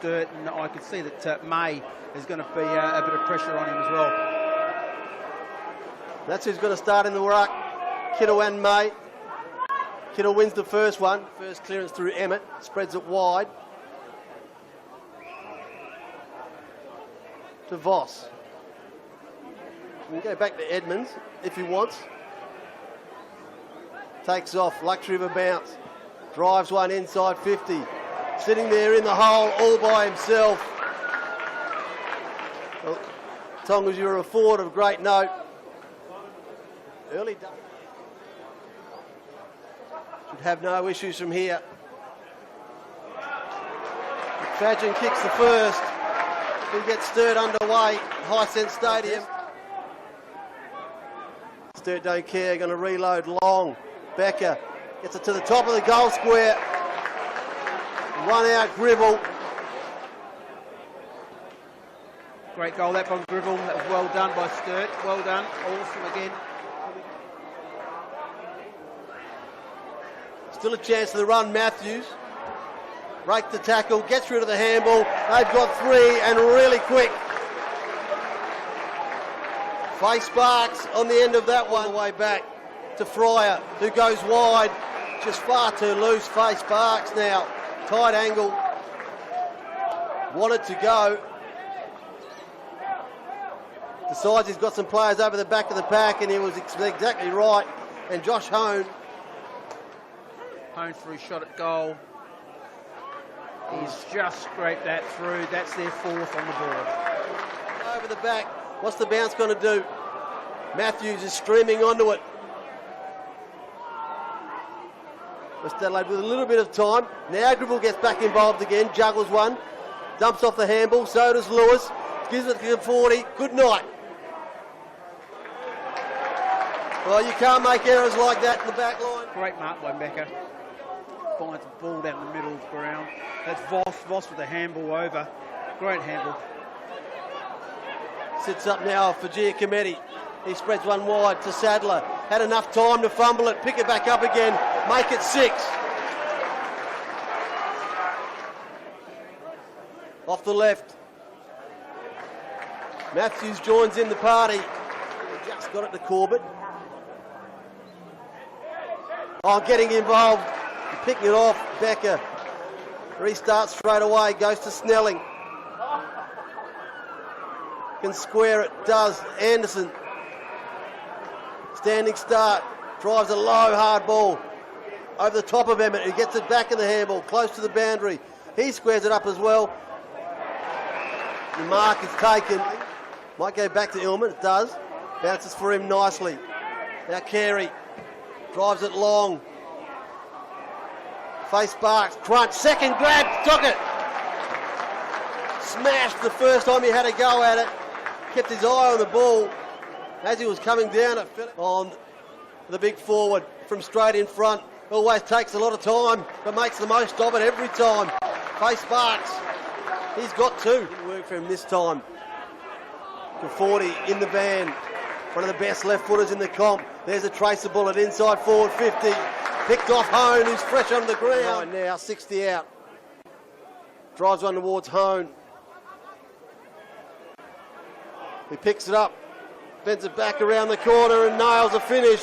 Sturt, and I could see that May is going to be a bit of pressure on him as well. That's who's going to start in the ruck, Kittle and May. Kittle wins the first one. First clearance through Emmett, spreads it wide to Voss. He can go back to Edmonds if he wants. Takes off, luxury of a bounce. Drives one inside 50. Sitting there in the hole all by himself. Well, Tongas, you're a forward of great note. Early done. Should have no issues from here. McFadden kicks the first. He gets Sturt underway. Hisense Stadium. Sturt don't care, going to reload long. Becker gets it to the top of the goal square. One out, Gribble. Great goal that from Gribble. That was well done by Sturt. Well done. Awesome again. Still a chance for the run, Matthews. Break the tackle, gets rid of the handball. They've got three and really quick. Faye Sparks on the end of that one. The way back to Fryer, who goes wide. Just far too loose. Faye Sparks now. Tight angle. Wanted to go. Decides he's got some players over the back of the pack, and he was exactly right. And Josh Hone for his shot at goal. He's just scraped that through. That's their fourth on the board. Over the back. What's the bounce going to do? Matthews is streaming onto it. West Adelaide with a little bit of time. Now Gribble gets back involved again. Juggles one. Dumps off the handball. So does Lewis. Gives it to 40. Good night. Well, you can't make errors like that in the back line. Great mark by Becker. Finds the ball down the middle of the ground. That's Voss. Voss with the handball over. Great handball. Sits up now for Giacometti. He spreads one wide to Sadler. Had enough time to fumble it, pick it back up again, make it 6. Off the left. Matthews joins in the party. He just got it to Corbett. Oh, getting involved. Picking it off, Becker. Restarts straight away, goes to Snelling. Can square it, does. Anderson. Standing start. Drives a low, hard ball. Over the top of Emmett, who gets it back in the handball, close to the boundary. He squares it up as well. The mark is taken. Might go back to Illman, it does. Bounces for him nicely. Now Carey. Drives it long. Faye Sparks, crunch, second grab, took it. Smashed the first time he had a go at it. Kept his eye on the ball as he was coming down at on the big forward from straight in front. Always takes a lot of time, but makes the most of it every time. Faye Sparks, he's got 2. Didn't work for him this time. To 40 in the van. One of the best left footers in the comp. There's a tracer bullet inside forward 50. Picked off Hone, who's fresh on the ground. Right now, 60 out. Drives one towards Hone. He picks it up, bends it back around the corner and nails a finish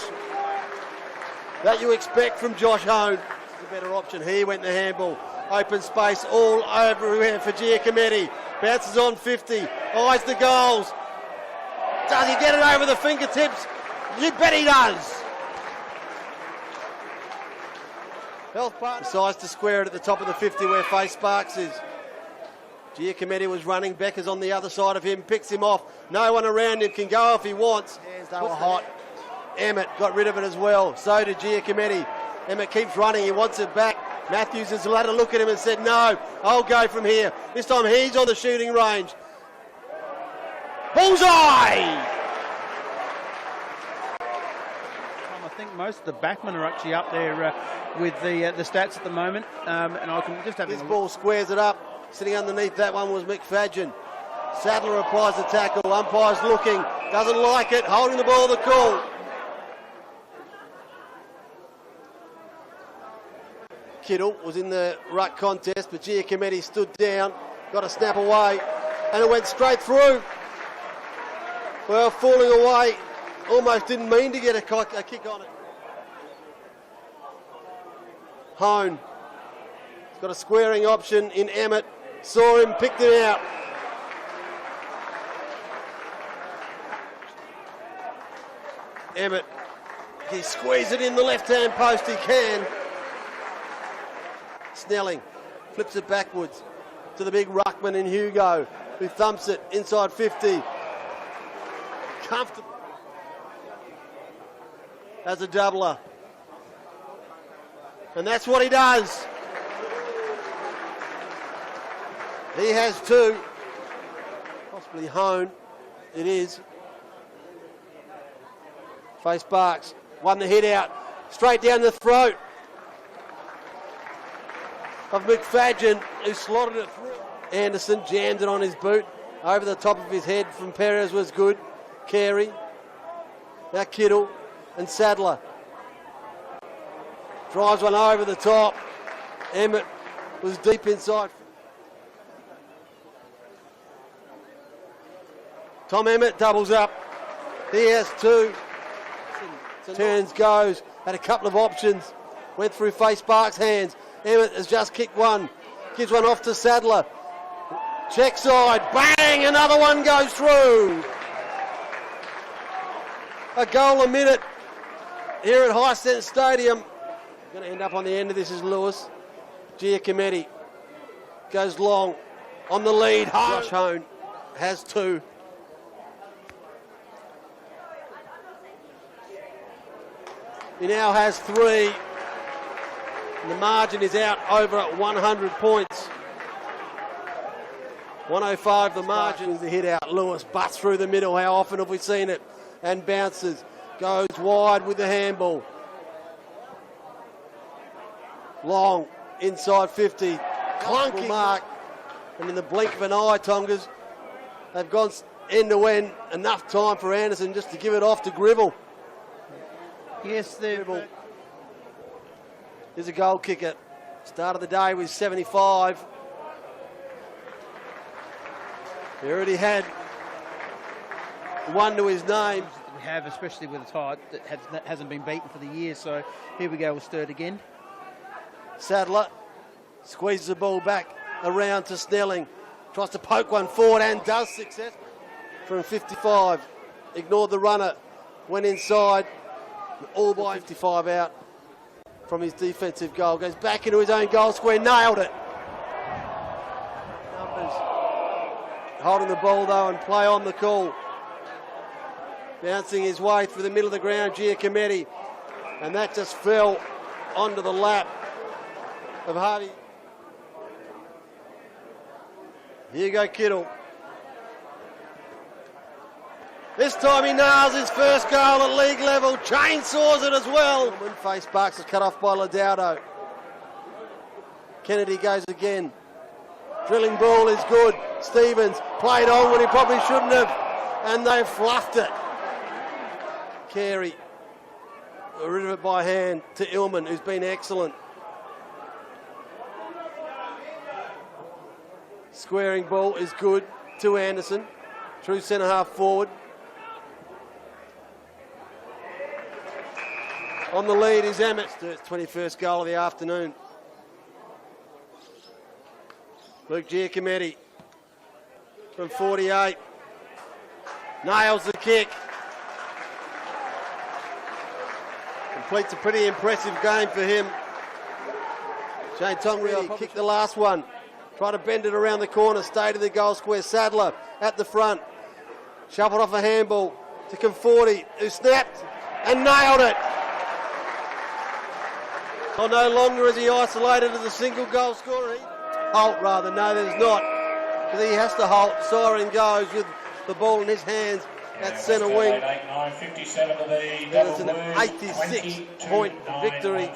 that you expect from Josh Hone. The better option. He went the handball. Open space all everywhere for Giacometti. Bounces on 50. Eyes the goals. Does he get it over the fingertips? You bet he does. Health partner decides to square it at the top of the 50 where Faye Sparks is. Giacometti was running. Becker's on the other side of him. Picks him off. No one around him. Can go if he wants. Hands they were hot. Emmett got rid of it as well. So did Giacometti. Emmett keeps running. He wants it back. Matthews has had a look at him and said, no, I'll go from here. This time he's on the shooting range. Bullseye! I think most of the backmen are actually up there with the stats at the moment. And I can just have this ball squares it up. Sitting underneath that one was McFadden. Sadler applies the tackle. Umpire's looking. Doesn't like it. Holding the ball, the call. Kittle was in the ruck contest, but Giacometti stood down. got a snap away, and it went straight through. Well, falling away, almost didn't mean to get a kick on it. Hone. He's got a squaring option in Emmett. Saw him, picked him out. Emmett, he squeezed it in the left-hand post, he can. Snelling flips it backwards to the big ruckman in Hugo, who thumps it inside 50. Comfortable. As a doubler. And that's what he does. He has two. Possibly Hone. It is. Face Barks. Won the hit out. Straight down the throat of McFadgen, who slotted it through. Anderson jammed it on his boot. Over the top of his head from Perez was good. Carey. Now Kittle and Sadler. Drives one over the top. Emmett was deep inside. Tom Emmett doubles up. He has two. Turns, goes. Had a couple of options. Went through Face Barks' hands. Emmett has just kicked one. Gives one off to Sadler. Check side. Bang! Another one goes through. A goal a minute here at Hisense Stadium. Going to end up on the end of this is Lewis. Giacometti goes long on the lead. Josh Hone has two. He now has three. And the margin is out over 100 points. 105 the margin. The hit out. Lewis butts through the middle. How often have we seen it? And bounces. Goes wide with the handball. Long. Inside 50. Clunky mark. And in the blink of an eye, Tongas, they've gone end to end. Enough time for Anderson just to give it off to Gribble. Yes, they've... Here's a goal kicker. Start of the day was 75. He already had one to his name. We have, especially with a tie that hasn't been beaten for the year. So here we go with Sturt again. Sadler squeezes the ball back around to Snelling. Tries to poke one forward and does success from 55. Ignored the runner. Went inside. All by 55 out from his defensive goal. Goes back into his own goal square. Nailed it. Numbers. Holding the ball though and play on the call. Bouncing his way through the middle of the ground, Giacometti. And that just fell onto the lap of Harvey. Hugo Kittle. This time he nails his first goal at league level. Chainsaws it as well. Face Barks is cut off by Ladaudo. Kennedy goes again. Drilling ball is good. Stevens played on when he probably shouldn't have. And they fluffed it. Carey. Rid of it by hand to Illman, who's been excellent. Squaring ball is good to Anderson. True centre half forward. On the lead is Emmett. Sturt's 21st goal of the afternoon. Luke Giacometti from 48. Nails the kick. Completes a pretty impressive game for him. Shane Tonga kicked the last one. Try to bend it around the corner. Stay to the goal square. Sadler at the front. Shuffled off a handball to Conforti, who snapped and nailed it. Well, no longer is he isolated as a single goal scorer. Holt rather, no there's not. Because he has to halt. Siren goes with the ball in his hands at centre wing. It's an 86-point victory.